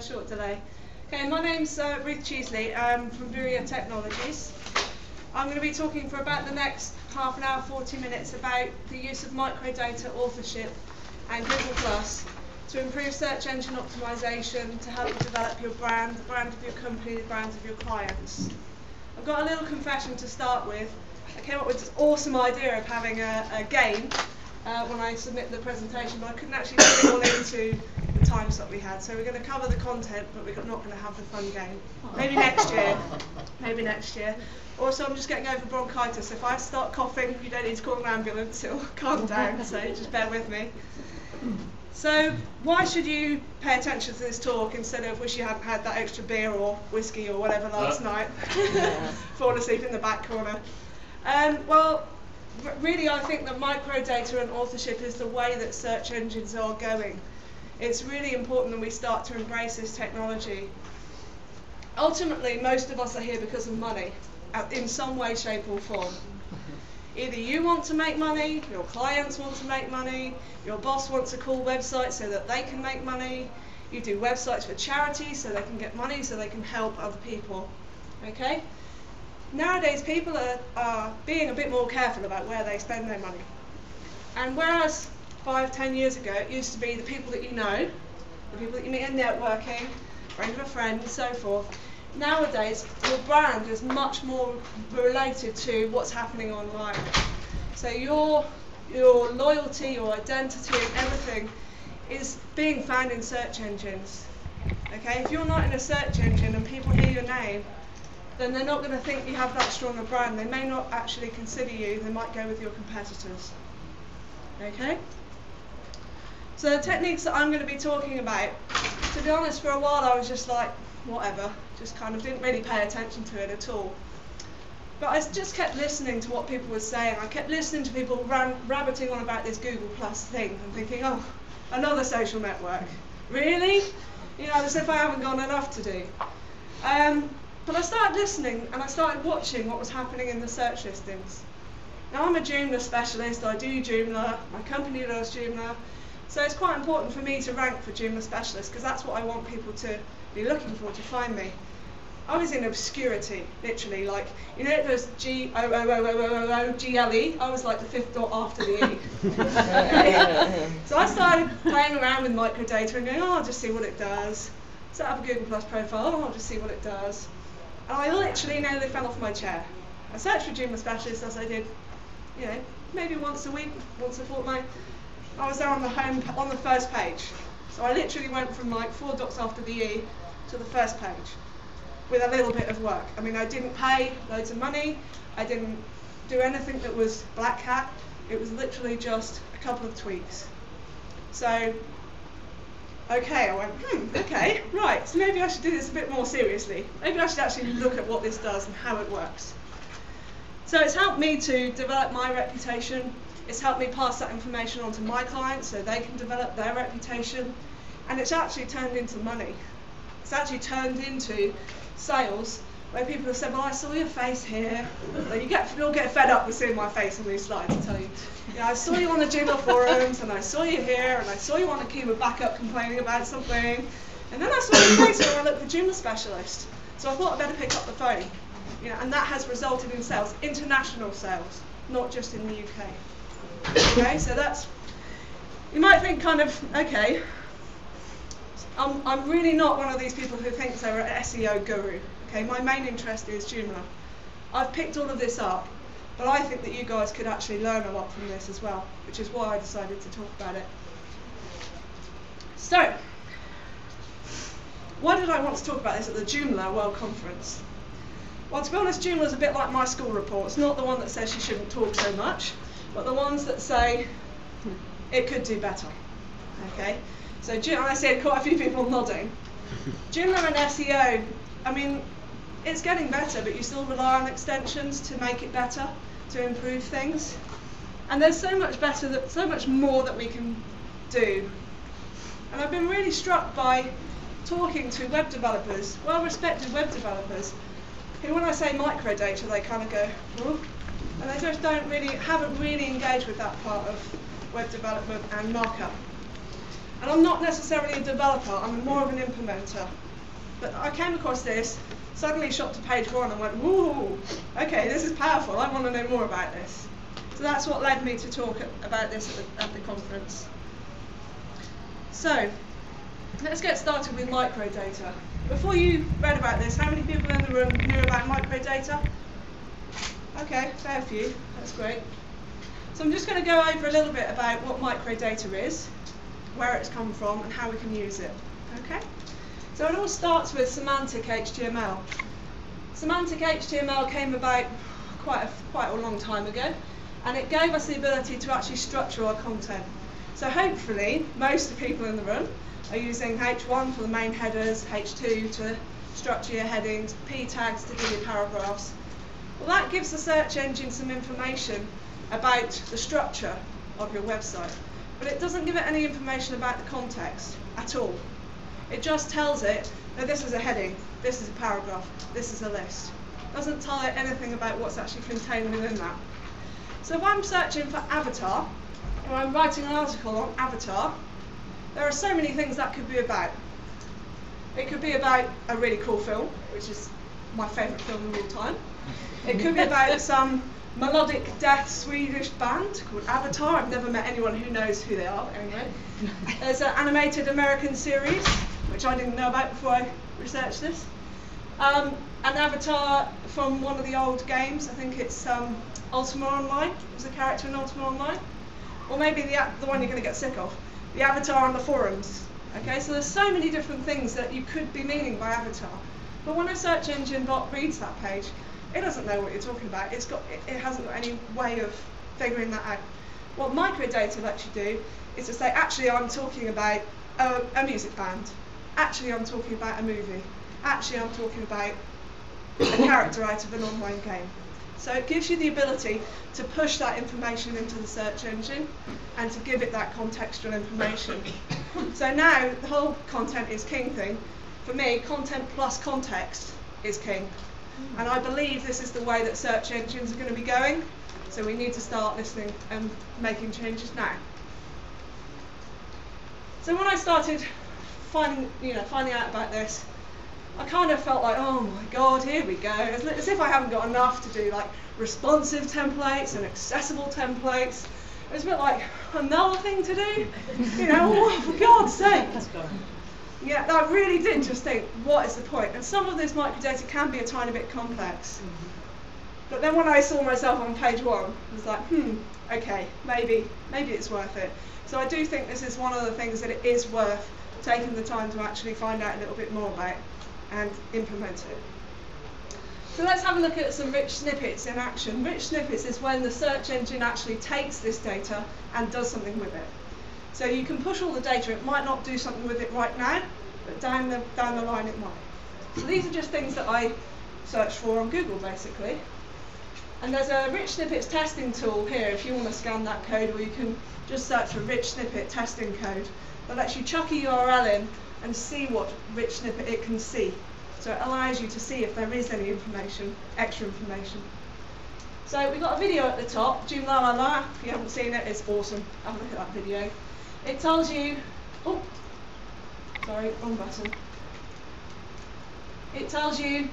short delay. Okay, my name's Ruth Cheesley. I'm from Buria Technologies. I'm going to be talking for about the next half an hour, 40 minutes about the use of microdata, authorship and Google Plus to improve search engine optimization, to help you develop your brand, the brand of your company, the brands of your clients. I've got a little confession to start with. I came up with this awesome idea of having a game when I submitted the presentation, but I couldn't actually fit it all into the time slot we had. So we're going to cover the content, but we're not going to have the fun game. Maybe next year. Maybe next year. Also, I'm just getting over bronchitis. If I start coughing, you don't need to call an ambulance. It'll calm down, so just bear with me. So why should you pay attention to this talk instead of wish you hadn't had that extra beer or whiskey or whatever last night? Falling asleep in the back corner. Well, really I think that microdata and authorship is the way that search engines are going. It's really important that we start to embrace this technology. Ultimately, most of us are here because of money, in some way, shape or form. Either you want to make money, your clients want to make money, your boss wants a cool website so that they can make money, you do websites for charity so they can get money, so they can help other people. Okay? Nowadays, people are being a bit more careful about where they spend their money. And whereas 5-10 years ago, it used to be the people that you know, the people that you meet in networking, friend of a friend, and so forth. Nowadays, your brand is much more related to what's happening online. So your loyalty, your identity, and everything is being found in search engines. Okay, if you're not in a search engine and people hear your name, then they're not going to think you have that strong a brand. They may not actually consider you. They might go with your competitors. Okay? So the techniques that I'm going to be talking about, to be honest, for a while I was just like, whatever, just kind of didn't really pay attention to it at all. But I just kept listening to what people were saying. I kept listening to people rabbiting on about this Google Plus thing and thinking, oh, another social network. Really? You know, as if I haven't got enough to do. But I started listening and I started watching what was happening in the search listings. Now I'm a Joomla specialist, I do Joomla, my company does Joomla, so it's quite important for me to rank for Joomla specialist because that's what I want people to be looking for to find me. I was in obscurity, literally, like, you know, it was G-O-O-O-O-O-G-L-E, I was like the fifth dot after the E. So I started playing around with microdata and going, oh, I'll just see what it does. Set up a Google Plus profile, oh, I'll just see what it does. And I literally nearly fell off my chair. I searched for Joomla specialists as I did, you know, maybe once a week, once a fortnight. I was there on the first page. So I literally went from like 4 dots after the E to the first page with a little bit of work. I mean, I didn't pay loads of money. I didn't do anything that was black hat. It was literally just a couple of tweaks. So, okay, I went, okay, right, so maybe I should do this a bit more seriously. Maybe I should actually look at what this does and how it works. So it's helped me to develop my reputation. It's helped me pass that information on to my clients so they can develop their reputation. And it's actually turned into money. It's actually turned into sales where people have said, well, I saw your face here. You'll get fed up with seeing my face on these slides, I tell you. I saw you on the Joomla forums, and I saw you here, and I saw you on a Cuba backup complaining about something. And then I saw you later when I looked for Joomla specialist. So I thought I'd better pick up the phone. You know, and that has resulted in sales, international sales, not just in the UK. Okay, so that's, you might think kind of, okay, I'm really not one of these people who thinks they're an SEO guru. Okay, my main interest is Joomla. I've picked all of this up, but I think that you guys could actually learn a lot from this as well, which is why I decided to talk about it. So, why did I want to talk about this at the Joomla World Conference? Well, to be honest, Joomla is a bit like my school reports, not the one that says you shouldn't talk so much, but the ones that say it could do better. Okay, so I see quite a few people nodding. Joomla and SEO, I mean, it's getting better, but you still rely on extensions to make it better, to improve things. And there's so much more that we can do. And I've been really struck by talking to web developers, well-respected web developers, who when I say microdata, they kind of go, oh, and they just haven't really engaged with that part of web development and markup. And I'm not necessarily a developer, I'm more of an implementer. But I came across this, suddenly shot to page 1 and went, whoa, okay, this is powerful, I want to know more about this. So that's what led me to talk about this at the conference. So, let's get started with microdata. Before you read about this, how many people in the room knew about microdata? Okay, fair few, that's great. So I'm just going to go over a little bit about what microdata is, where it's come from, and how we can use it. Okay? So it all starts with semantic HTML. Semantic HTML came about quite a long time ago, and it gave us the ability to actually structure our content. So hopefully, most of the people in the room are using H1 for the main headers, H2 to structure your headings, P tags to give you paragraphs. Well, that gives the search engine some information about the structure of your website, but it doesn't give it any information about the context at all. It just tells it that this is a heading, this is a paragraph, this is a list. It doesn't tell it anything about what's actually contained within that. So if I'm searching for avatar, or I'm writing an article on avatar, there are so many things that could be about. It could be about a really cool film, which is my favourite film of all time. It could be about some melodic death Swedish band called Avatar. I've never met anyone who knows who they are, anyway. There's an animated American series, which I didn't know about before I researched this. An avatar from one of the old games, I think it's Ultima Online, was a character in Ultima Online. Or maybe the one you're going to get sick of, the avatar on the forums. Okay, so there's so many different things that you could be meaning by avatar. But when a search engine bot reads that page, it doesn't know what you're talking about. It hasn't got any way of figuring that out. What microdata lets you do is to say, actually I'm talking about a music band. Actually I'm talking about a movie. Actually I'm talking about a character out of an online game. So it gives you the ability to push that information into the search engine and to give it that contextual information. So now the whole content is king thing. For me, content plus context is king. And I believe this is the way that search engines are going to be going. So we need to start listening and making changes now. So when I started finding out about this, I kind of felt like, oh my god, here we go. As if I haven't got enough to do like responsive templates and accessible templates. It was a bit like another thing to do. Oh, for God's sake. Yeah, I really did just think, what is the point? And some of this microdata can be a tiny bit complex. But then when I saw myself on page 1, I was like, okay, maybe it's worth it. So I do think this is one of the things that it is worth taking the time to actually find out a little bit more about and implement it. So let's have a look at some rich snippets in action. Rich snippets is when the search engine actually takes this data and does something with it. So you can push all the data, it might not do something with it right now, but down the line it might. So these are just things that I searched for on Google basically. And there's a rich snippets testing tool here if you want to scan that code, or you can just search for rich snippet testing code that lets you chuck a URL in and see what rich snippet it can see. So it allows you to see if there is any information, extra information. So we've got a video at the top, Joomla. If you haven't seen it, it's awesome. Have a look at that video. It tells you, oh, sorry, wrong button. It tells you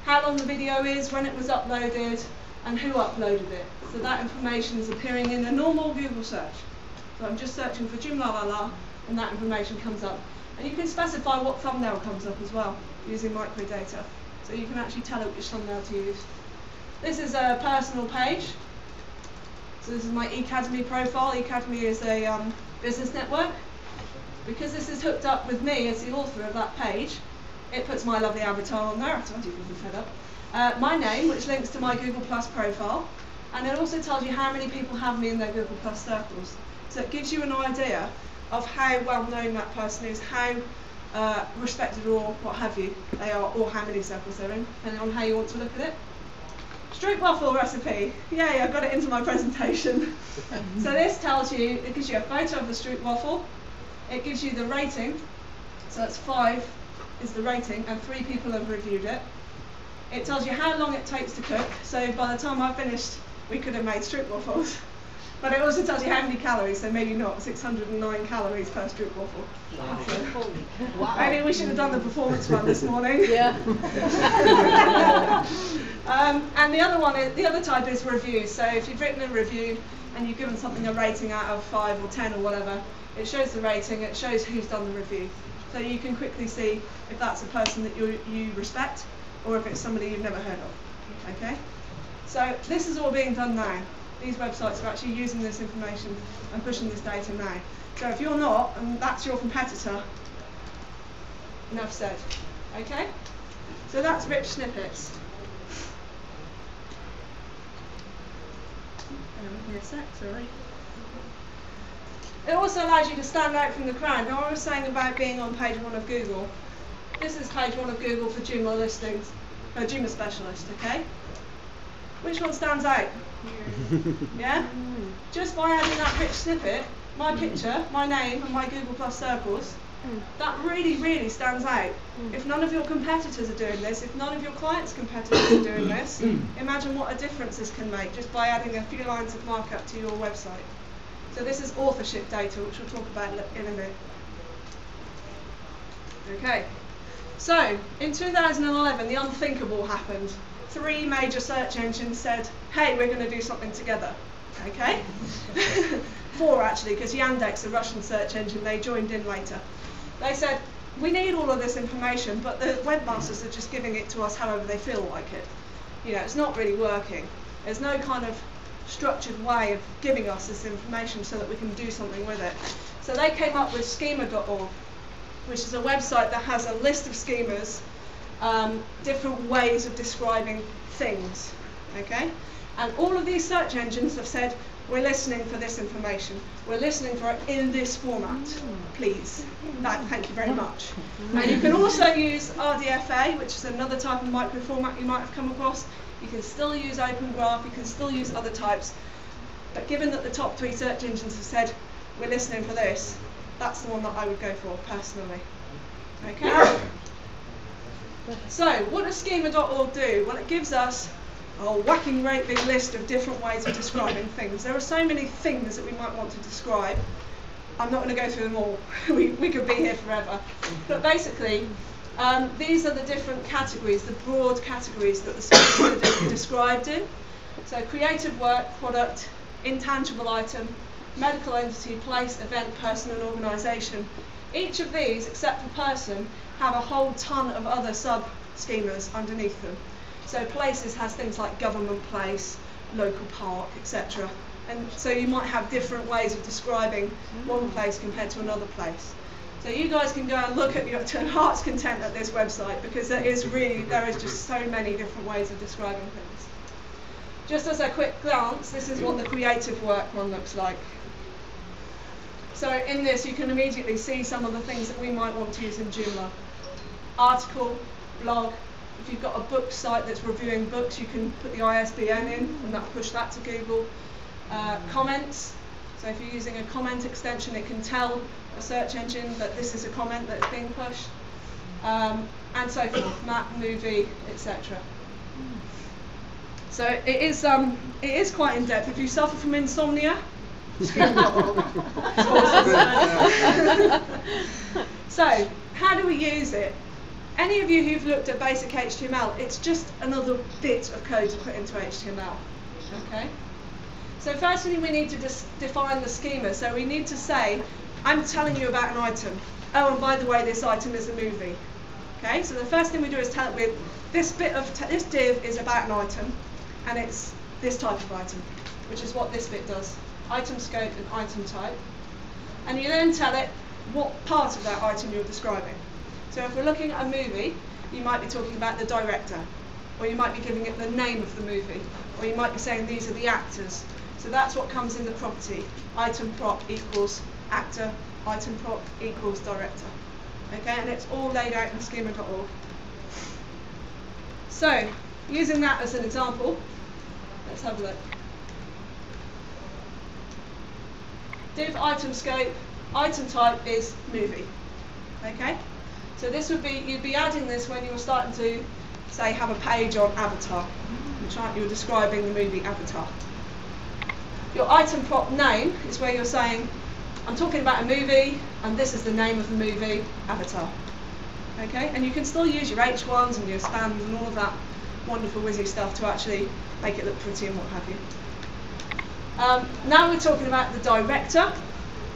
how long the video is, when it was uploaded, and who uploaded it. So that information is appearing in a normal Google search. So I'm just searching for Joomla, and that information comes up. And you can specify what thumbnail comes up as well, using microdata. So you can actually tell it which thumbnail to use. This is a personal page. So this is my eAcademy profile. eAcademy is a business network. Because this is hooked up with me as the author of that page, it puts my lovely avatar on there. I told you it would be fed up. My name, which links to my Google Plus profile, and it also tells you how many people have me in their Google Plus circles. So it gives you an idea of how well known that person is, how respected or what have you they are, or how many circles they're in, depending on how you want to look at it. Street waffle recipe. Yay, I got it into my presentation. So this tells you, it gives you a photo of the street waffle, it gives you the rating, so that's 5 is the rating, and 3 people have reviewed it. It tells you how long it takes to cook, so by the time I finished, we could have made street waffles. But it also tells you how many calories, so maybe not 609 calories per stroop waffle. Wow. Maybe we should have done the performance one this morning. Yeah. And the other type is reviews. So if you've written a review and you've given something a rating out of 5 or 10 or whatever, it shows the rating, it shows who's done the review. So you can quickly see if that's a person that you respect or if it's somebody you've never heard of. Okay? So this is all being done now. These websites are actually using this information and pushing this data now. So if you're not, and that's your competitor, enough said. Okay? So that's rich snippets. Give me a sec, sorry. It also allows you to stand out from the crowd. Now I was saying about being on page 1 of Google. This is page 1 of Google for Joomla listings, for Joomla specialist, okay? Which one stands out? Yeah? Just by adding that rich snippet, my picture, my name and my Google Plus circles, that really, really stands out. If none of your competitors are doing this, if none of your clients' competitors are doing this, imagine what a difference this can make just by adding a few lines of markup to your website. So this is authorship data, which we'll talk about in a minute. Okay. So, in 2011, the unthinkable happened. 3 major search engines said, hey, we're going to do something together. Okay? 4 actually, because Yandex, a Russian search engine, they joined in later. They said, we need all of this information, but the webmasters are just giving it to us however they feel like it. You know, it's not really working. There's no kind of structured way of giving us this information so that we can do something with it. So they came up with schema.org, which is a website that has a list of schemas, different ways of describing things, okay? And all of these search engines have said, we're listening for this information. We're listening for it in this format, please. Thank you very much. And you can also use RDFa, which is another type of micro format you might have come across. You can still use Open Graph, you can still use other types. But given that the top 3 search engines have said, we're listening for this, that's the one that I would go for, personally. Okay? So, what does schema.org do? Well, it gives us a whacking great big list of different ways of describing things. There are so many things that we might want to describe. I'm not going to go through them all. we could be here forever. But basically, these are the different categories, the broad categories that the schemas are described in. So creative work, product, intangible item, medical entity, place, event, person and organisation. Each of these, except for person, have a whole ton of other sub-schemas underneath them. So places has things like government place, local park, etc. And so you might have different ways of describing one place compared to another place. So you guys can go and look at your heart's content at this website, because there is just so many different ways of describing things. Just as a quick glance, this is what the creative work one looks like. So in this you can immediately see some of the things that we might want to use in Joomla. Article, blog. If you've got a book site that's reviewing books, you can put the ISBN in and that'll push that to Google. Comments. So if you're using a comment extension, it can tell a search engine that this is a comment that's being pushed. And so forth, map, movie, etc. So it is quite in depth. If you suffer from insomnia, so how do we use it? Any of you who've looked at basic HTML, it's just another bit of code to put into HTML. Okay. So firstly, we need to define the schema. So we need to say, I'm telling you about an item. Oh, and by the way, this item is a movie. Okay. So the first thing we do is tell it with this this div is about an item, and it's this type of item, which is what this bit does. Item scope and item type. And you then tell it what part of that item you're describing. So if we're looking at a movie, you might be talking about the director, or you might be giving it the name of the movie, or you might be saying these are the actors. So that's what comes in the property. Item prop equals actor, item prop equals director. Okay, and it's all laid out in schema.org. So, using that as an example, let's have a look. Div item scope, item type is movie. Okay? So this would be, you'd be adding this when you were starting to, say, have a page on Avatar, which you're describing the movie Avatar. Your item prop name is where you're saying, I'm talking about a movie, and this is the name of the movie, Avatar. Okay, and you can still use your H1s and your spans and all of that wonderful whizzy stuff to actually make it look pretty and what have you. Now we're talking about the director,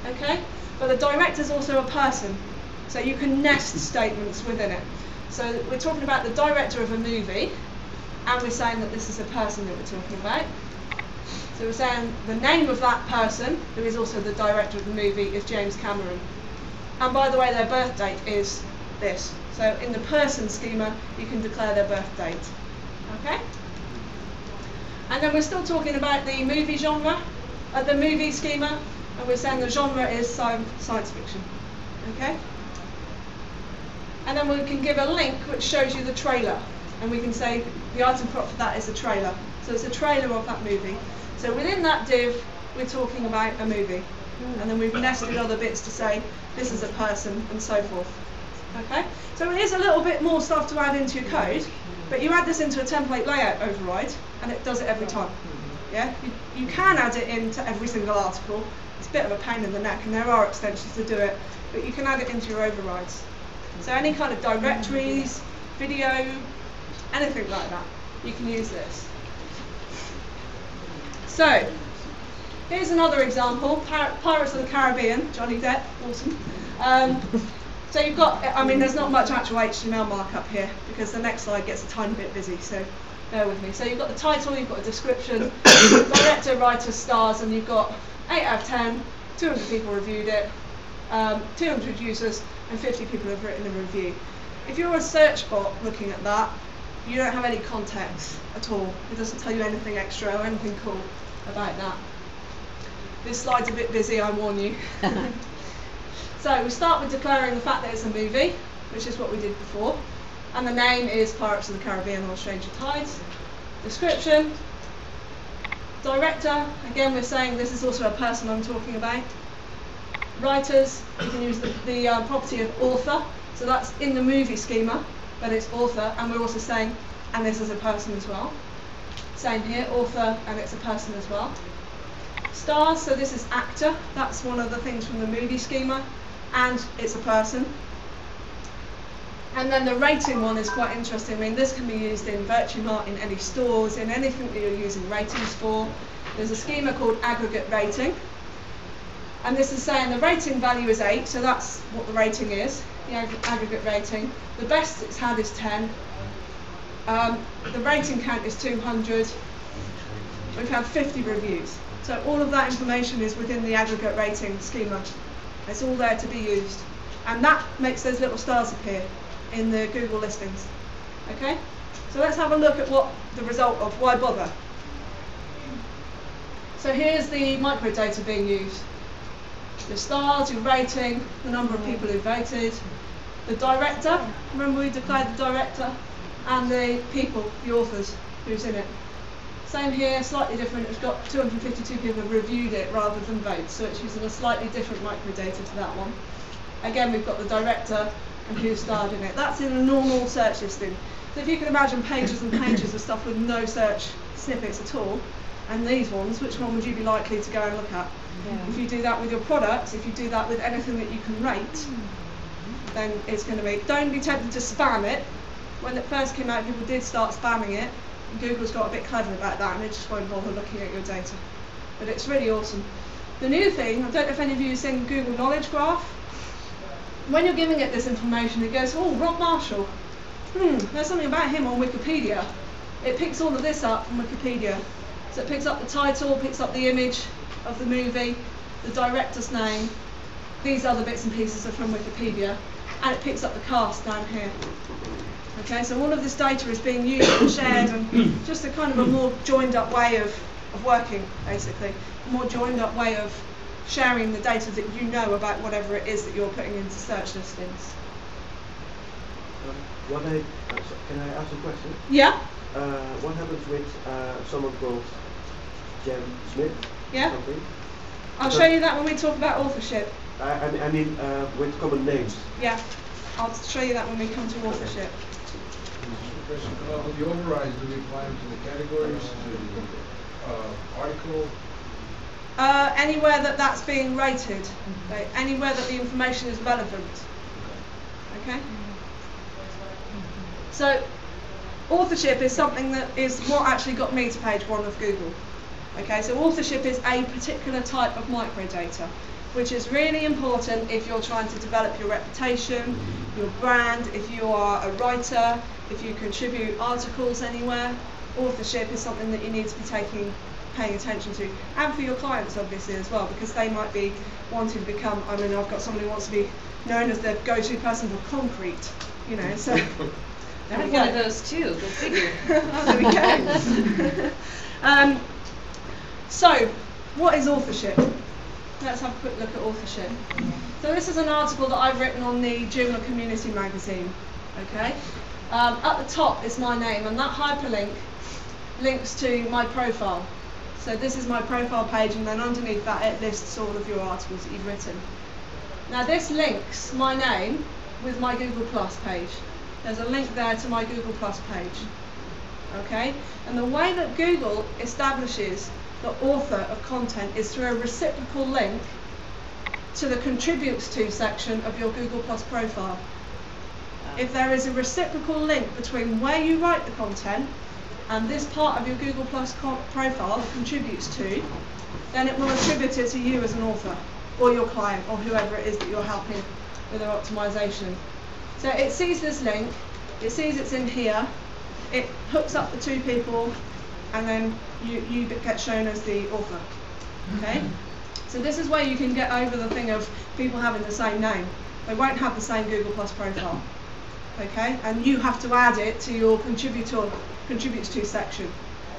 okay, but the director is also a person, so you can nest statements within it. So we're talking about the director of a movie, and we're saying that this is a person that we're talking about. So we're saying the name of that person, who is also the director of the movie, is James Cameron. And by the way, their birth date is this. So in the person schema, you can declare their birth date. Okay? And then we're still talking about the movie genre, the movie schema, and we're saying the genre is science fiction. Okay? And then we can give a link which shows you the trailer, and we can say the item prop for that is a trailer. So it's a trailer of that movie. So within that div, we're talking about a movie, and then we've nested other bits to say this is a person and so forth. Okay? So it is a little bit more stuff to add into your code, but you add this into a template layout override, and it does it every time. Yeah? You can add it into every single article. It's a bit of a pain in the neck, and there are extensions to do it, but you can add it into your overrides. So any kind of directories, video, anything like that, you can use this. So, here's another example, Pirates of the Caribbean, Johnny Depp, awesome. So you've got, I mean, there's not much actual HTML markup here, because the next slide gets a tiny bit busy, so bear with me. So you've got the title, you've got a description, director, writer, stars, and you've got 8 out of 10, 200 people reviewed it, 200 users, and 50 people have written a review. If you're a search bot looking at that, you don't have any context at all. It doesn't tell you anything extra or anything cool about that. This slide's a bit busy, I warn you. So we start with declaring the fact that it's a movie, which is what we did before. And the name is Pirates of the Caribbean or Stranger Tides. Description. Director, again we're saying this is also a person I'm talking about. Writers, you can use the property of author. So that's in the movie schema, but it's author, and we're also saying, and this is a person as well. Same here, author, and it's a person as well. Stars, so this is actor, that's one of the things from the movie schema, and it's a person. And then the rating one is quite interesting. I mean, this can be used in Virtumart, in any stores, in anything that you're using ratings for. There's a schema called aggregate rating. And this is saying the rating value is 8, so that's what the rating is, the aggregate rating. The best it's had is 10. The rating count is 200. We've had 50 reviews. So all of that information is within the aggregate rating schema. It's all there to be used. And that makes those little stars appear in the Google listings. Okay? So let's have a look at what the result of why bother. So here's the microdata being used. The stars, your rating, the number of people who voted, the director, remember we declared the director, and the people, the authors, who's in it. Same here, slightly different, it's got 252 people have reviewed it rather than votes, so it's using a slightly different microdata to that one. Again, we've got the director and who starred in it. That's in a normal search listing. So if you can imagine pages and pages of stuff with no search snippets at all, and these ones, which one would you be likely to go and look at? Yeah. If you do that with your products, if you do that with anything that you can rate, then it's going to be, don't be tempted to spam it. When it first came out, people did start spamming it. Google's got a bit clever about that, and they just won't bother looking at your data. But it's really awesome. The new thing, I don't know if any of you have seen Google Knowledge Graph. When you're giving it this information, it goes, oh, Rob Marshall. There's something about him on Wikipedia. It picks all of this up from Wikipedia. So it picks up the title, picks up the image of the movie, the director's name. These other bits and pieces are from Wikipedia, and it picks up the cast down here. Okay, so all of this data is being used and shared, and just a kind of a more joined up way of working, basically. A more joined up way of sharing the data that you know about whatever it is that you're putting into search listings. Can I ask a question? Yeah. What happens with someone called Jem Smith? Yeah. Something? I'll show you that when we talk about authorship. I mean with common names. Yeah. I'll show you that when we come to authorship. The overrides, do we apply them to the categories, to the article? Anywhere that that's being rated, okay? Anywhere that the information is relevant. Okay? So, authorship is something that is what actually got me to page 1 of Google. Okay, so authorship is a particular type of microdata, which is really important if you're trying to develop your reputation, your brand, if you are a writer, if you contribute articles anywhere. Authorship is something that you need to be paying attention to, and for your clients obviously as well, because they might be wanting to become, I mean, I've got somebody who wants to be known as the go-to person for concrete, you know, so I have one of those too, go figure. There we go. So, what is authorship? Let's have a quick look at authorship. So this is an article that I've written on the Joomla community magazine. Okay. At the top is my name, and that hyperlink links to my profile. So this is my profile page, and then underneath that it lists all of your articles that you've written. Now this links my name with my Google Plus page. There's a link there to my Google Plus page. Okay? And the way that Google establishes the author of content is through a reciprocal link to the contributes to section of your Google Plus profile. If there is a reciprocal link between where you write the content and this part of your Google Plus profile that contributes to, then it will attribute it to you as an author, or your client, or whoever it is that you're helping with their optimization. So it sees this link, it sees it's in here, it hooks up the two people, and then you get shown as the author. Okay? So this is where you can get over the thing of people having the same name. They won't have the same Google Plus profile. Okay? And you have to add it to your contributes to section.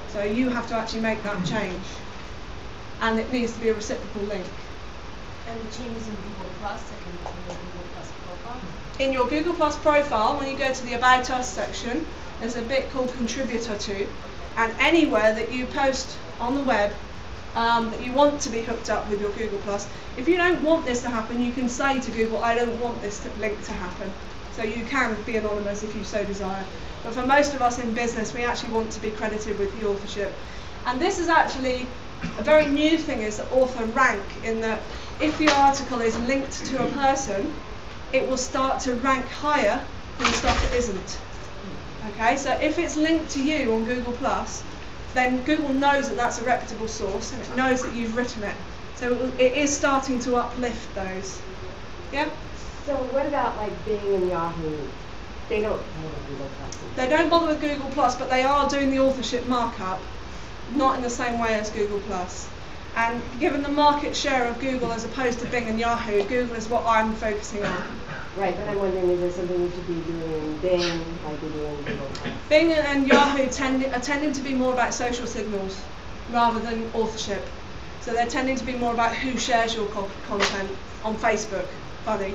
So you have to actually make that change. And it needs to be a reciprocal link. And the changes in Google Plus and in the Google Plus profile? In your Google Plus profile, when you go to the About Us section, there's a bit called Contributor To, and anywhere that you post on the web that you want to be hooked up with your Google Plus, if you don't want this to happen, you can say to Google, I don't want this link to happen. So you can be anonymous if you so desire. But for most of us in business, we actually want to be credited with the authorship. And this is actually a very new thing, is the author rank, in that if the article is linked to a person, it will start to rank higher than stuff that isn't. Okay, so if it's linked to you on Google Plus, then Google knows that that's a reputable source, and it knows that you've written it. So it is starting to uplift those. Yeah? So what about like Bing and Yahoo? They don't bother with Google Plus. They don't bother with Google Plus, but they are doing the authorship markup, not in the same way as Google Plus. And given the market share of Google as opposed to Bing and Yahoo, Google is what I'm focusing on. Right, but I'm wondering, is there something we should be doing in Bing like we do in Google Plus? Bing and Yahoo are tending to be more about social signals rather than authorship. So they're tending to be more about who shares your content on Facebook. Funny.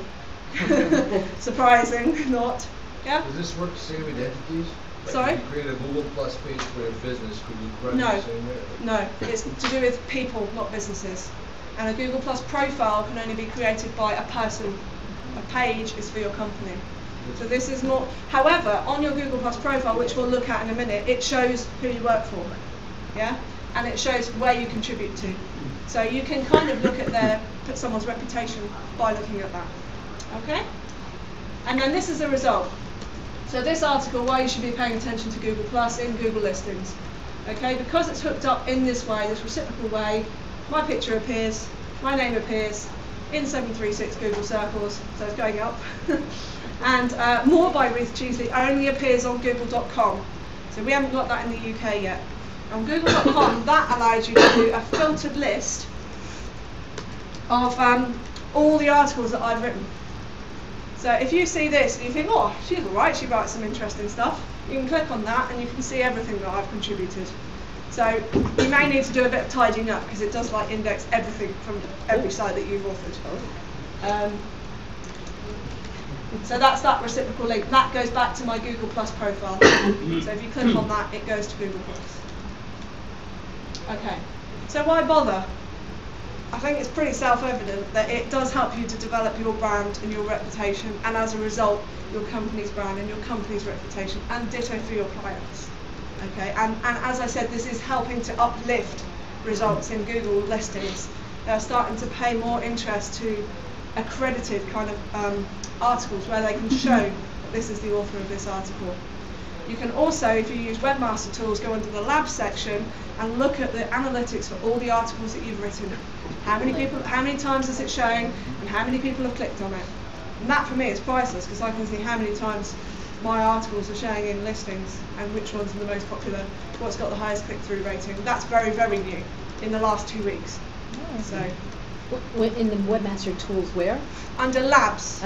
Surprising, not. Yeah? Does this work the same with entities? Like Sorry? if you create a Google Plus page for a business, could you run No. the same way? No, it's to do with people, not businesses. And a Google Plus profile can only be created by a person. A page is for your company. So this is more, however, on your Google Plus profile, which we'll look at in a minute, it shows who you work for, yeah? And it shows where you contribute to. So you can kind of look at someone's reputation by looking at that, okay? And then this is the result. So this article, why you should be paying attention to Google Plus in Google listings, okay? Because it's hooked up in this way, this reciprocal way, my picture appears, my name appears, in 736 Google circles, so it's going up. And More by Ruth Cheesley only appears on google.com. So we haven't got that in the UK yet. On google.com, that allows you to do a filtered list of all the articles that I've written. So if you see this and you think, oh, she's alright, she writes some interesting stuff, you can click on that and you can see everything that I've contributed. So you may need to do a bit of tidying up, because it does like index everything from every site that you've authored. So that's that reciprocal link. That goes back to my Google Plus profile. So if you click on that, it goes to Google Plus. Okay, so why bother? I think it's pretty self-evident that it does help you to develop your brand and your reputation, and as a result, your company's brand and your company's reputation, and ditto for your clients. Okay, and as I said, this is helping to uplift results in Google listings. They're starting to pay more interest to accredited kind of articles where they can show that this is the author of this article. You can also, if you use Webmaster Tools, go into the Labs section and look at the analytics for all the articles that you've written. How many times is it shown, and how many people have clicked on it? And that for me is priceless, because I can see how many times my articles are showing in listings and which ones are the most popular, what's got the highest click-through rating. That's very, very new in the last 2 weeks. So, in the Webmaster Tools where? under Labs.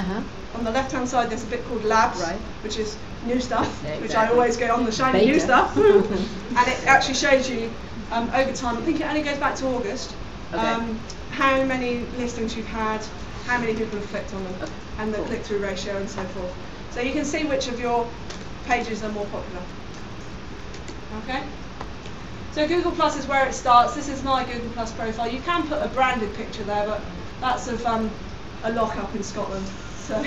On the left-hand side there's a bit called Labs, which is new stuff, which I always go on the shiny new stuff. And it actually shows you over time, I think it only goes back to August, how many listings you've had, how many people have clicked on them, and the click-through ratio and so forth. So you can see which of your pages are more popular. Okay? So Google Plus is where it starts. This is my Google Plus profile. You can put a branded picture there, but that's of a lock-up in Scotland. So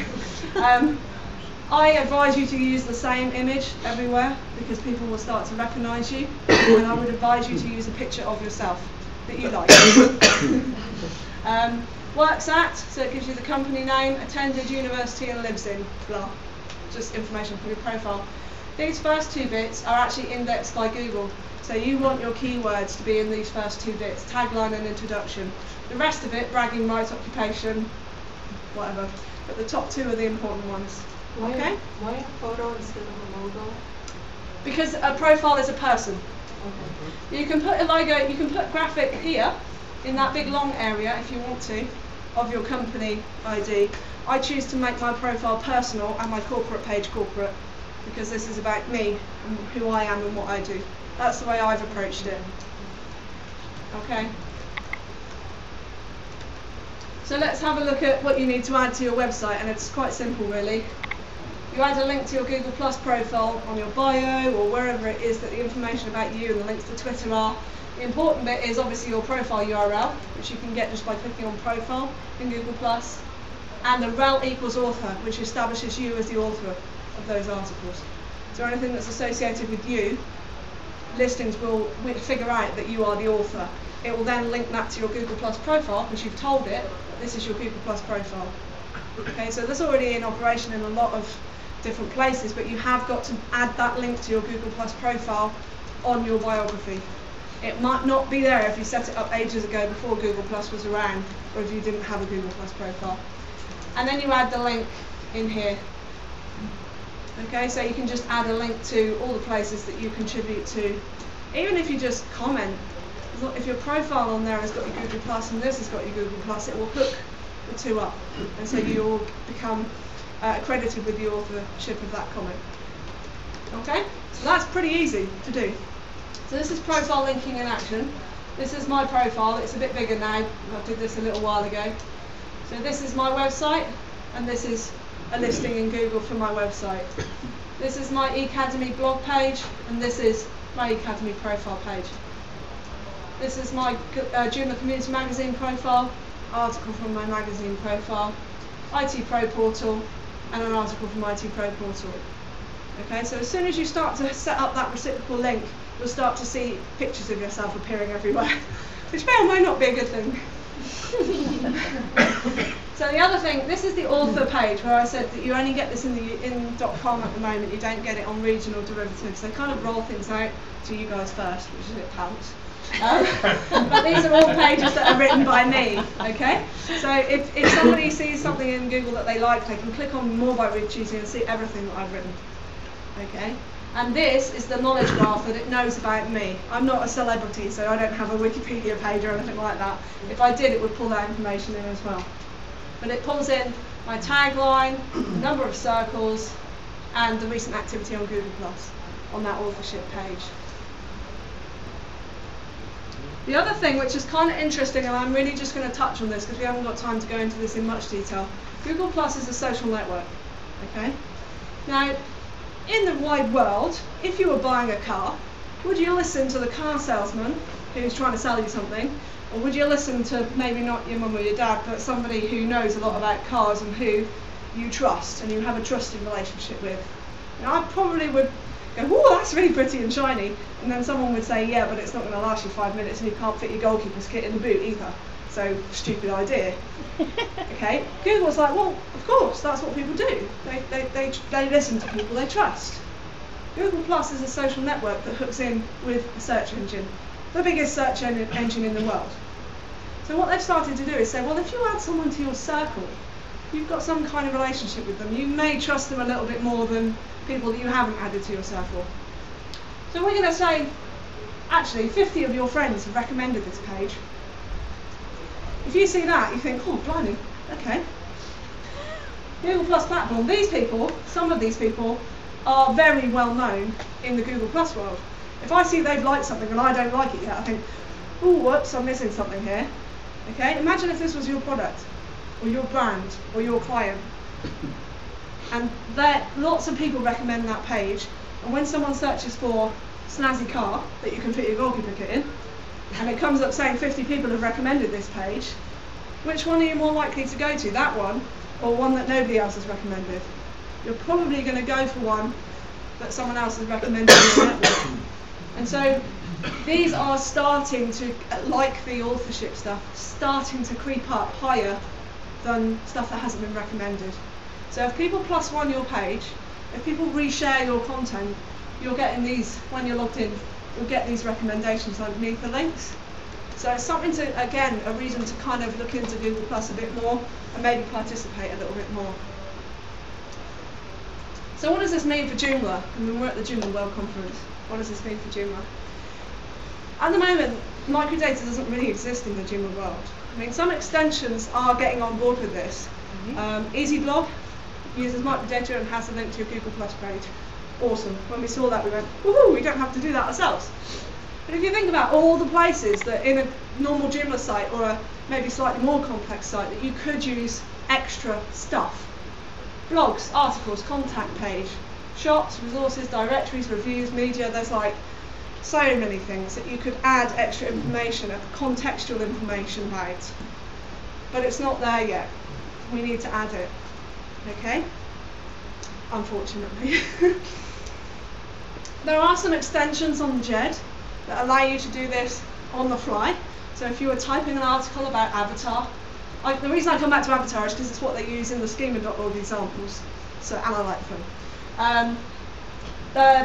I advise you to use the same image everywhere, because people will start to recognise you, and I would advise you to use a picture of yourself that you like. Works at, so it gives you the company name, attended university and lives in, blah, just information for your profile. These first 2 bits are actually indexed by Google, so you want your keywords to be in these first 2 bits, tagline and introduction. The rest of it, bragging rights, occupation, whatever, but the top 2 are the important ones. Okay? Why a photo instead of a logo? Because a profile is a person. Okay. You can put a logo, you can put graphic here, in that big long area if you want to, of your company ID. I choose to make my profile personal and my corporate page corporate, because this is about me and who I am and what I do. That's the way I've approached it. Okay. So let's have a look at what you need to add to your website, and it's quite simple really. You add a link to your Google Plus profile on your bio or wherever it is that the information about you and the links to Twitter are. The important bit is obviously your profile URL, which you can get just by clicking on profile in Google Plus, and the rel equals author, which establishes you as the author of those articles. So anything that's associated with you, listings will figure out that you are the author. It will then link that to your Google Plus profile, because you've told it that this is your Google Plus profile. Okay, so that's already in operation in a lot of different places, but you have got to add that link to your Google Plus profile on your biography. It might not be there if you set it up ages ago before Google Plus was around, or if you didn't have a Google Plus profile. And then you add the link in here. Okay, so you can just add a link to all the places that you contribute to. Even if you just comment, if your profile on there has got your Google Plus and this has got your Google Plus, it will hook the 2 up. And so you will become accredited with the authorship of that comment. Okay, so that's pretty easy to do. So this is profile linking in action. This is my profile. It's a bit bigger now. I did this a little while ago. So this is my website, and this is a listing in Google for my website. This is my eAcademy blog page, and this is my eAcademy profile page. This is my Joomla Community Magazine profile, article from my magazine profile, IT Pro portal, and an article from IT Pro portal. Okay, so as soon as you start to set up that reciprocal link, you'll start to see pictures of yourself appearing everywhere, which may or may not be a good thing. So the other thing, this is the author page where I said that you only get this in .com at the moment, you don't get it on regional derivatives. They kind of roll things out to you guys first, which is a bit pants. But these are all pages that are written by me, okay? So if somebody sees something in Google that they like, they can click on More by Ruth Cheesley and see everything that I've written, okay? And this is the knowledge graph that it knows about me. I'm not a celebrity, so I don't have a Wikipedia page or anything like that. If I did, it would pull that information in as well. But it pulls in my tagline, the number of circles, and the recent activity on Google Plus on that authorship page. The other thing which is kind of interesting, and I'm really just going to touch on this because we haven't got time to go into this in much detail, Google Plus is a social network. Okay? Now, in the wide world, if you were buying a car, would you listen to the car salesman who's trying to sell you something, or would you listen to maybe not your mum or your dad, but somebody who knows a lot about cars and who you trust and you have a trusting relationship with? Now, I probably would go, oh, that's really pretty and shiny, and then someone would say, yeah, but it's not going to last you 5 minutes and you can't fit your goalkeeper's kit in the boot either. So, stupid idea. Okay, Google's like, well, of course, that's what people do. They listen to people they trust. Google Plus is a social network that hooks in with a search engine, the biggest search engine in the world. So what they've started to do is say, well, if you add someone to your circle, you've got some kind of relationship with them. You may trust them a little bit more than people that you haven't added to your circle. So we're going to say, actually, 50 of your friends have recommended this page. If you see that, you think, oh, blimey, okay. Google Plus platform, these people, some of these people, are very well known in the Google Plus world. If I see they've liked something and I don't like it yet, I think, oh, whoops, I'm missing something here. Okay, imagine if this was your product, or your brand, or your client. And lots of people recommend that page, and when someone searches for snazzy car that you can fit your goalkeeper kit in, and it comes up saying 50 people have recommended this page, which one are you more likely to go to, that one, or one that nobody else has recommended? You're probably going to go for one that someone else has recommended in your network. And so these are starting to, like the authorship stuff, starting to creep up higher than stuff that hasn't been recommended. So if people +1 your page, if people reshare your content, you're getting these, when you're logged in, you'll get these recommendations underneath the links. So it's something to, again, a reason to kind of look into Google Plus a bit more and maybe participate a little bit more. So what does this mean for Joomla? I mean, we're at the Joomla World Conference. What does this mean for Joomla? At the moment, microdata doesn't really exist in the Joomla world. I mean, some extensions are getting on board with this. EasyBlog uses microdata and has a link to your Google Plus page. Awesome. When we saw that, we went, woohoo, we don't have to do that ourselves. But if you think about all the places that in a normal Joomla site or a maybe slightly more complex site that you could use extra stuff. Blogs, articles, contact page, shops, resources, directories, reviews, media, there's like so many things that you could add extra information, contextual information about. But it's not there yet. We need to add it. Okay? Unfortunately. There are some extensions on the JED that allow you to do this on the fly. So if you were typing an article about Avatar, the reason I come back to Avatar is because it's what they use in the schema.org examples, so, and I like them.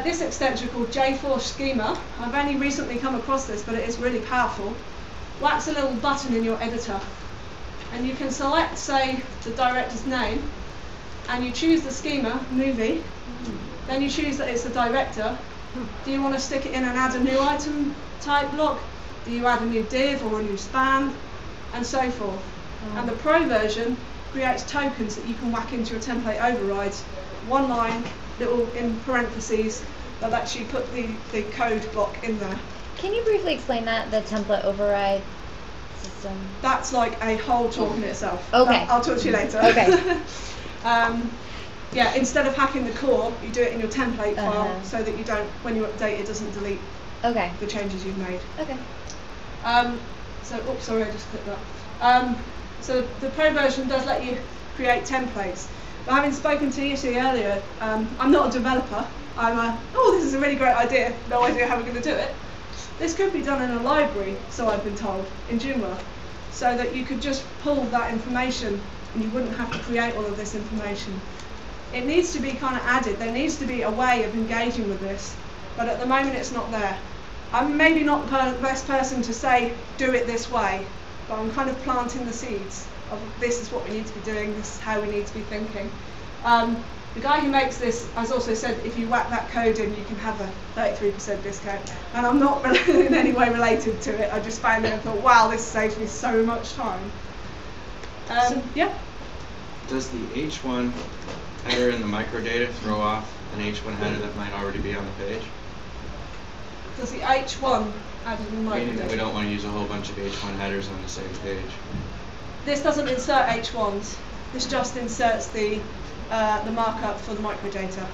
This extension called JForce Schema, I've only recently come across this, but it is really powerful. Whacks a little button in your editor, and you can select, say, the director's name, and you choose the schema, movie, then you choose that it's the director. Do you want to stick it in and add a new item type block? Do you add a new div or a new span? And so forth. And the pro version creates tokens that you can whack into your template overrides. One line, little in parentheses, that lets you put the code block in there. Can you briefly explain that, the template override system? That's like a whole talk in itself. Okay. I'll talk to you later. Okay. Yeah, instead of hacking the core, you do it in your template file so that you don't, when you update, it doesn't delete the changes you've made. Okay. Oops, sorry, I just clicked that. So the pro version does let you create templates. But having spoken to Cheesley earlier, I'm not a developer. This is a really great idea, no idea how we're going to do it. This could be done in a library, so I've been told, in Joomla, so that you could just pull that information and you wouldn't have to create all of this information. It needs to be kind of added. There needs to be a way of engaging with this, but at the moment it's not there. I'm maybe not the best person to say, do it this way, but I'm kind of planting the seeds of this is what we need to be doing, this is how we need to be thinking. The guy who makes this has also said if you whack that code in, you can have a 33% discount. And I'm not in any way related to it. I just found it and thought, wow, this saves me so much time. Yeah? Does the H1 header in the microdata throw off an H1 header that might already be on the page? Does the H1 add in the Meaning microdata? that we don't want to use a whole bunch of H1 headers on the same page. This doesn't insert H1s. This just inserts the markup for the microdata.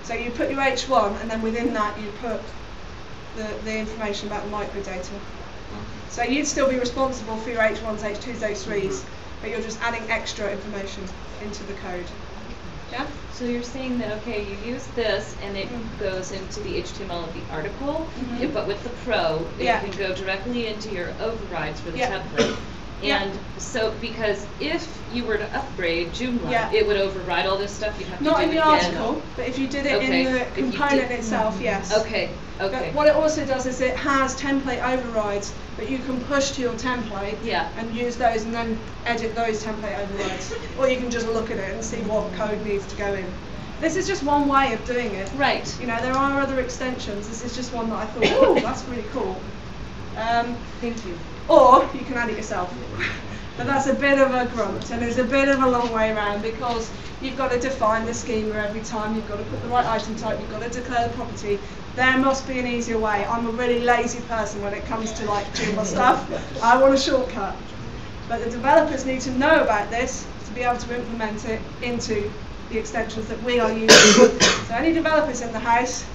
So you put your H1 and then within that you put the information about the microdata. So you'd still be responsible for your H1s, H2s, H3s, but you're just adding extra information into the code. Yeah? So you're saying that, okay, you use this and it goes into the HTML of the article, but with the Pro, it can go directly into your overrides for the template. And so, because if you were to upgrade Joomla, it would override all this stuff. You'd have to Not do in it the again. article, but if you did it in the component itself, yes. Okay. But what it also does is it has template overrides that you can push to your template and use those and then edit those template overrides. Or you can just look at it and see what code needs to go in. This is just one way of doing it. Right. You know, there are other extensions. This is just one that I thought, oh, that's really cool. Thank you. Or you can add it yourself. But that's a bit of a grunt and it's a bit of a long way around because you've got to define the schema every time, you've got to put the right item type, you've got to declare the property. There must be an easier way. I'm a really lazy person when it comes to like Joomla stuff. I want a shortcut. But the developers need to know about this to be able to implement it into the extensions that we are using. So any developers in the house,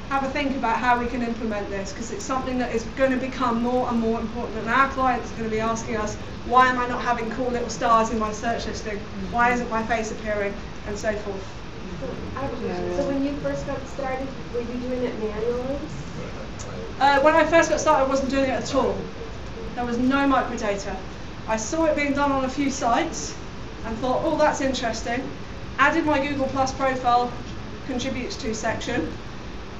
have a think about how we can implement this because it's something that is going to become more and more important and our clients are going to be asking us, why am I not having cool little stars in my search listing? Why isn't my face appearing? And so forth. So when you first got started, were you doing it manually? When I first got started, I wasn't doing it at all. There was no microdata. I saw it being done on a few sites and thought, oh, that's interesting. Added my Google Plus profile, contributes to section.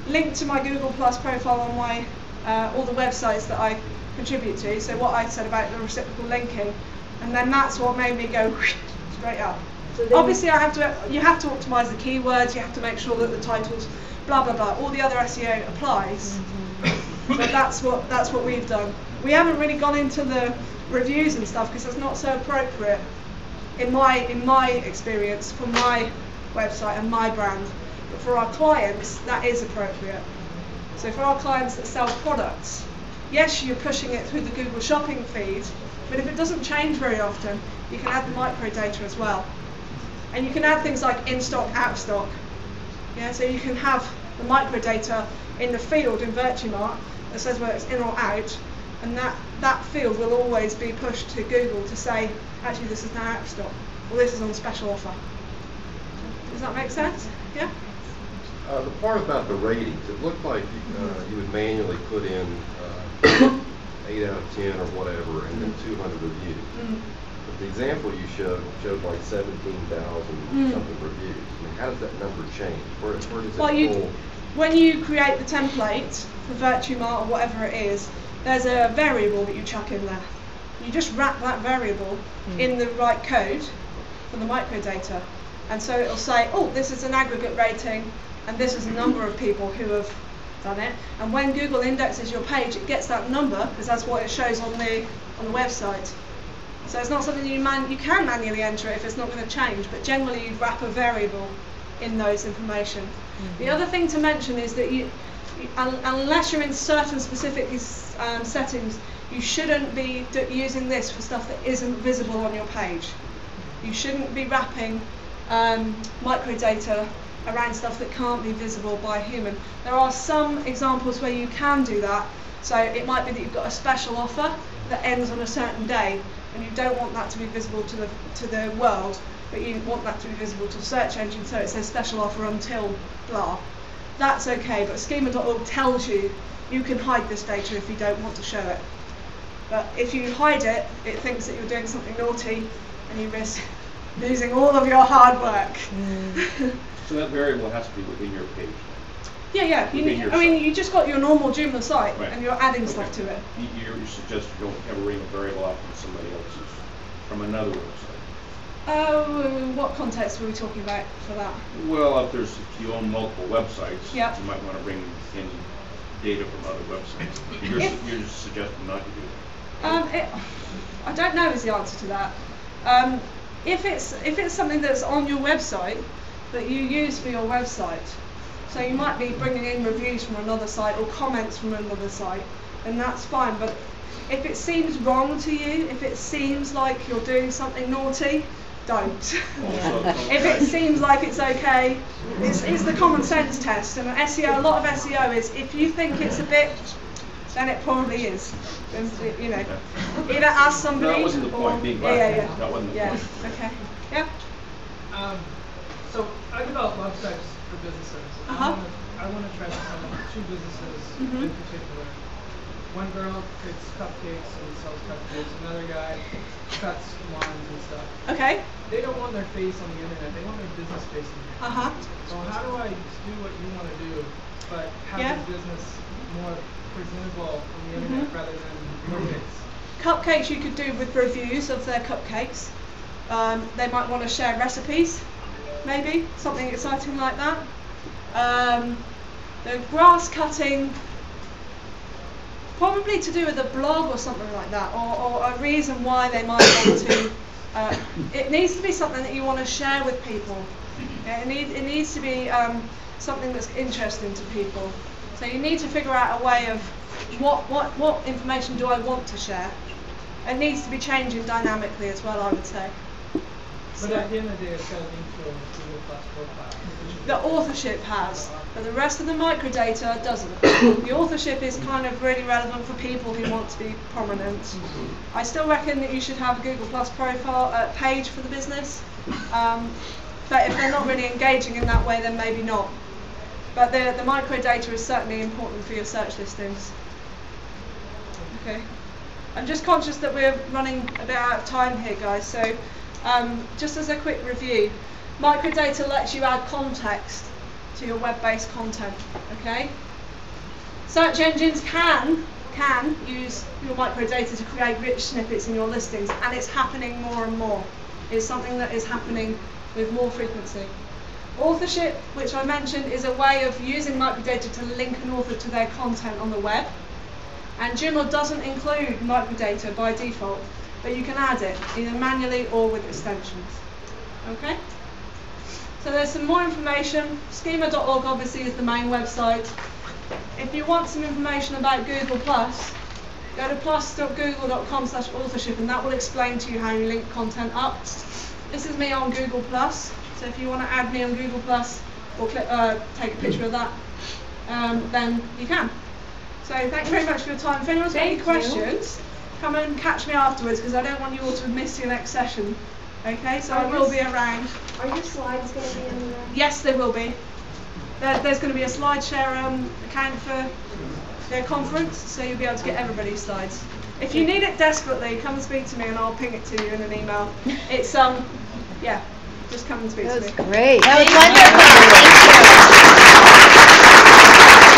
Linked to my Google Plus profile on my all the websites that I contribute to, so what I said about the reciprocal linking, and then that's what made me go straight up. So obviously you have to optimize the keywords, you have to make sure that the titles, blah blah blah, all the other SEO applies. But that's what we've done. We haven't really gone into the reviews and stuff because it's not so appropriate in my experience for my website and my brand. But for our clients, that is appropriate. So for our clients that sell products, yes, you're pushing it through the Google Shopping feed, but if it doesn't change very often, you can add the microdata as well. And you can add things like in stock, out of stock. Yeah, so you can have the microdata in the field in Virtumart that says whether it's in or out, and that field will always be pushed to Google to say, actually this is now out of stock, or this is on special offer. Does that make sense? Yeah? The part about the ratings, it looked like you would manually put in 8 out of 10 or whatever, and then 200 reviews. But the example you showed like 17,000 something reviews. I mean, how does that number change? Where does it pull? When you create the template for Virtumart or whatever it is, there's a variable that you chuck in there. You just wrap that variable in the right code for the microdata. And so it'll say, oh, this is an aggregate rating, and this is the number of people who have done it. And when Google indexes your page, it gets that number because that's what it shows on the website. So it's not something you can manually enter it if it's not going to change, but generally you wrap a variable in those information. The other thing to mention is that unless you're in certain specific settings, you shouldn't be using this for stuff that isn't visible on your page. You shouldn't be wrapping microdata around stuff that can't be visible by a human. There are some examples where you can do that. So it might be that you've got a special offer that ends on a certain day, and you don't want that to be visible to the world, but you want that to be visible to the search engine, so it says special offer until blah. That's okay, but schema.org tells you you can hide this data if you don't want to show it. But if you hide it, it thinks that you're doing something naughty, and you risk losing all of your hard work. So that variable has to be within your page. Yeah. You just got your normal Joomla site, and you're adding stuff to it. You suggest you don't ever ring a variable out from somebody else's, from another website. Oh, what context were we talking about for that? Well, if you own multiple websites, you might want to bring in data from other websites. You're suggesting not to do that. I don't know is the answer to that. If it's something that's on your website that you use for your website, so you might be bringing in reviews from another site or comments from another site, then that's fine. But if it seems wrong to you, if it seems like you're doing something naughty, don't. If it seems like it's okay, it's the common sense test. And SEO, a lot of SEO is if you think it's a bit, then it probably is. You know, either ask somebody. That wasn't the point being. Yeah. That wasn't the point. Okay. Yeah. So I develop websites for businesses. I want to try to sell two businesses in particular. One girl makes cupcakes and sells cupcakes. Another guy cuts lawns and stuff. Okay. They don't want their face on the internet. They want their business face on the internet. So how do I do what you want to do, but have your business more presentable on the internet rather than cupcakes? Cupcakes you could do with reviews of their cupcakes. They might want to share recipes, maybe something exciting like that. The grass cutting, probably to do with a blog or something like that, or a reason why they might want to. It needs to be something that you want to share with people. It needs to be something that's interesting to people. So you need to figure out a way of what information do I want to share. It needs to be changing dynamically as well, I would say. But at the end of the day, it's got to be for Google Plus profile. The authorship has, but the rest of the microdata doesn't. The authorship is kind of really relevant for people who want to be prominent. I still reckon that you should have a Google Plus profile page for the business, but if they're not really engaging in that way, then maybe not. But the microdata is certainly important for your search listings. Okay. I'm just conscious that we're running a bit out of time here, guys, so just as a quick review, microdata lets you add context to your web-based content, okay? Search engines can use your microdata to create rich snippets in your listings, and it's happening more and more. It's something that is happening with more frequency. Authorship, which I mentioned, is a way of using microdata to link an author to their content on the web. And Joomla doesn't include microdata by default, but you can add it, either manually or with extensions. Okay? So there's some more information. Schema.org obviously is the main website. If you want some information about Google+, go to plus.google.com/authorship and that will explain to you how you link content up. This is me on Google+, so if you want to add me on Google+, or take a picture of that, then you can. So thank you very much for your time. If anyone's got any questions, come and catch me afterwards because I don't want you all to miss your next session. Okay, so I will be around. Are your slides going to be in there? Yes, they will be. There's going to be a SlideShare account for their conference, so you'll be able to get everybody's slides. If you need it desperately, come and speak to me and I'll ping it to you in an email. It's yeah, just come and speak to me. That was great. That was wonderful. Thank you.